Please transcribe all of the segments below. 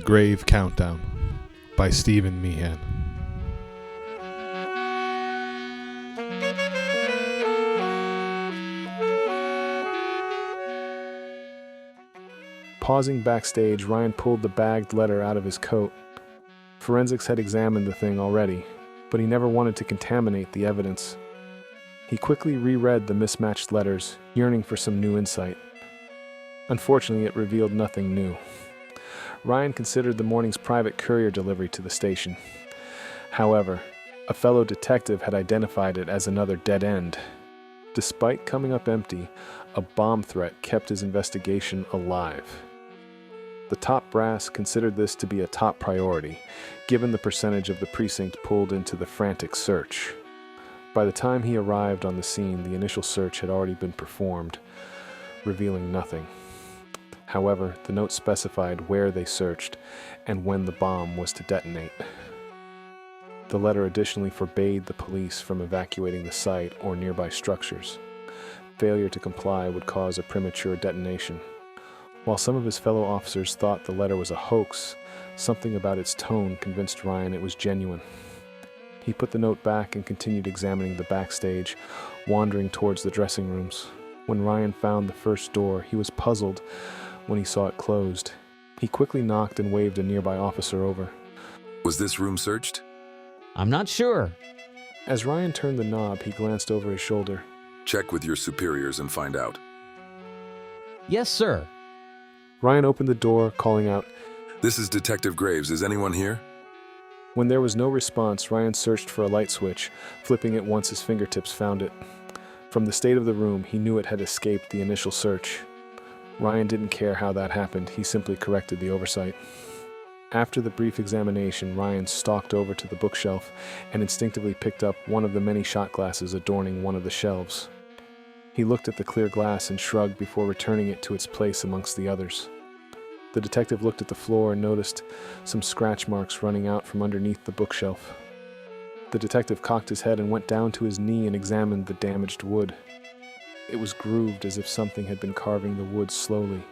Grave Countdown by Stephen Meehan. Pausing backstage, Ryan pulled the bagged letter out of his coat. Forensics had examined the thing already, but he never wanted to contaminate the evidence. He quickly reread the mismatched letters, yearning for some new insight. Unfortunately, it revealed nothing new. Ryan considered the morning's private courier delivery to the station. However, a fellow detective had identified it as another dead end. Despite coming up empty, a bomb threat kept his investigation alive. The top brass considered this to be a top priority, given the percentage of the precinct pulled into the frantic search. By the time he arrived on the scene, the initial search had already been performed, revealing nothing. However, the note specified where they searched and when the bomb was to detonate. The letter additionally forbade the police from evacuating the site or nearby structures. Failure to comply would cause a premature detonation. While some of his fellow officers thought the letter was a hoax, something about its tone convinced Ryan it was genuine. He put the note back and continued examining the backstage, wandering towards the dressing rooms. When Ryan found the first door, he was puzzled when he saw it closed. He quickly knocked and waved a nearby officer over. Was this room searched? I'm not sure. As Ryan turned the knob, he glanced over his shoulder. Check with your superiors and find out. Yes, sir. Ryan opened the door, calling out, This is Detective Graves. Is anyone here? When there was no response, Ryan searched for a light switch, flipping it once his fingertips found it. From the state of the room, he knew it had escaped the initial search. Ryan didn't care how that happened, he simply corrected the oversight. After the brief examination, Ryan stalked over to the bookshelf and instinctively picked up one of the many shot glasses adorning one of the shelves. He looked at the clear glass and shrugged before returning it to its place amongst the others. The detective looked at the floor and noticed some scratch marks running out from underneath the bookshelf. The detective cocked his head and went down to his knee and examined the damaged wood. It was grooved as if something had been carving the wood slowly.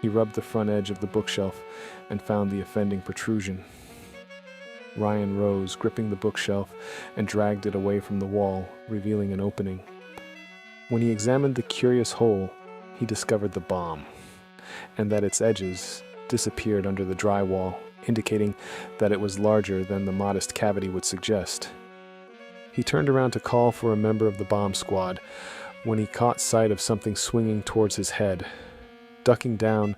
He rubbed the front edge of the bookshelf and found the offending protrusion. Ryan rose, gripping the bookshelf, and dragged it away from the wall, revealing an opening. When he examined the curious hole, he discovered the bomb, and that its edges disappeared under the drywall, indicating that it was larger than the modest cavity would suggest. He turned around to call for a member of the bomb squad when he caught sight of something swinging towards his head. Ducking down,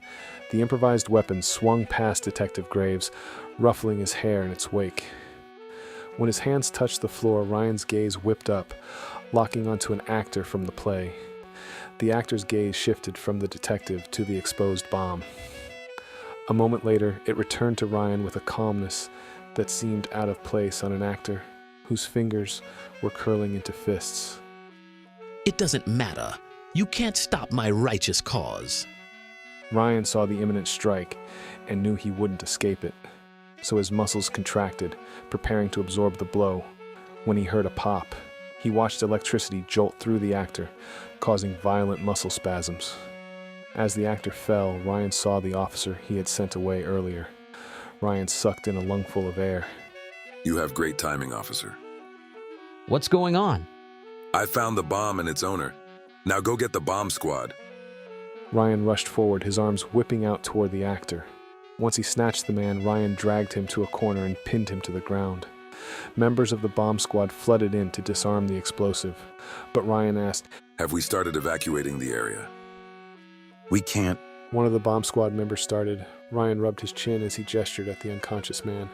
the improvised weapon swung past Detective Graves, ruffling his hair in its wake. When his hands touched the floor, Ryan's gaze whipped up, locking onto an actor from the play. The actor's gaze shifted from the detective to the exposed bomb. A moment later, it returned to Ryan with a calmness that seemed out of place on an actor whose fingers were curling into fists. It doesn't matter. You can't stop my righteous cause. Ryan saw the imminent strike and knew he wouldn't escape it, so his muscles contracted, preparing to absorb the blow. When he heard a pop, he watched electricity jolt through the actor, causing violent muscle spasms. As the actor fell, Ryan saw the officer he had sent away earlier. Ryan sucked in a lungful of air. You have great timing, officer. What's going on? I found the bomb and its owner. Now go get the bomb squad. Ryan rushed forward, his arms whipping out toward the actor. Once he snatched the man, Ryan dragged him to a corner and pinned him to the ground. Members of the bomb squad flooded in to disarm the explosive, but Ryan asked, Have we started evacuating the area? We can't. One of the bomb squad members started. Ryan rubbed his chin as he gestured at the unconscious man.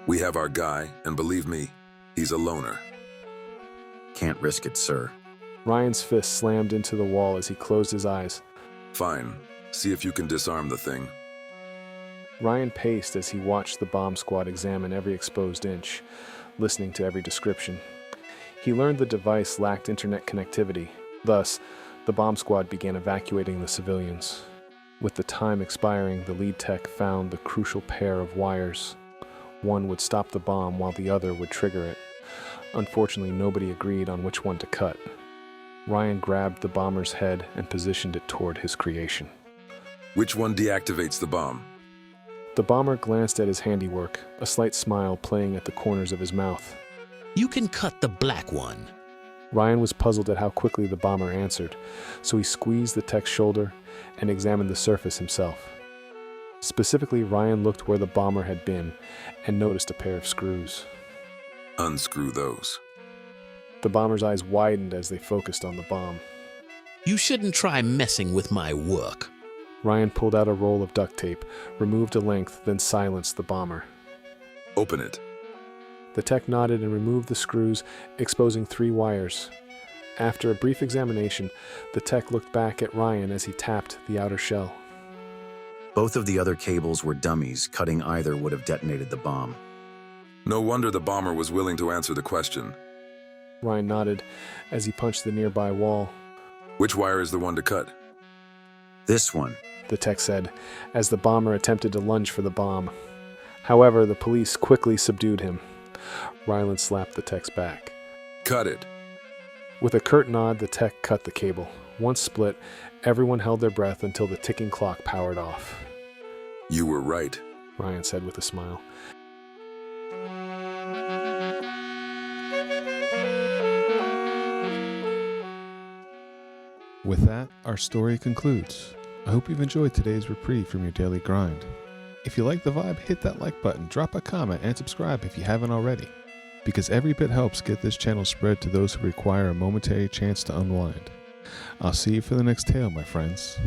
We have our guy, and believe me, he's a loner. Can't risk it, sir. Ryan's fist slammed into the wall as he closed his eyes. Fine. See if you can disarm the thing. Ryan paced as he watched the bomb squad examine every exposed inch, listening to every description. He learned the device lacked internet connectivity. Thus, the bomb squad began evacuating the civilians. With the time expiring, the lead tech found the crucial pair of wires. One would stop the bomb while the other would trigger it. Unfortunately, nobody agreed on which one to cut. Ryan grabbed the bomber's head and positioned it toward his creation. Which one deactivates the bomb? The bomber glanced at his handiwork, a slight smile playing at the corners of his mouth. You can cut the black one. Ryan was puzzled at how quickly the bomber answered, so he squeezed the tech's shoulder and examined the surface himself. Specifically, Ryan looked where the bomber had been and noticed a pair of screws. Unscrew those. The bomber's eyes widened as they focused on the bomb. You shouldn't try messing with my work. Ryan pulled out a roll of duct tape, removed a length, then silenced the bomber. Open it. The tech nodded and removed the screws, exposing 3 wires. After a brief examination, the tech looked back at Ryan as he tapped the outer shell. Both of the other cables were dummies. Cutting either would have detonated the bomb. No wonder the bomber was willing to answer the question. Ryan nodded as he punched the nearby wall. Which wire is the one to cut? This one. The tech said, as the bomber attempted to lunge for the bomb. However, the police quickly subdued him. Ryland slapped the tech's back. Cut it. With a curt nod, the tech cut the cable. Once split, everyone held their breath until the ticking clock powered off. You were right. Ryan said with a smile. With that, our story concludes. I hope you've enjoyed today's reprieve from your daily grind. If you like the vibe, hit that like button, drop a comment, and subscribe if you haven't already, because every bit helps get this channel spread to those who require a momentary chance to unwind. I'll see you for the next tale, my friends.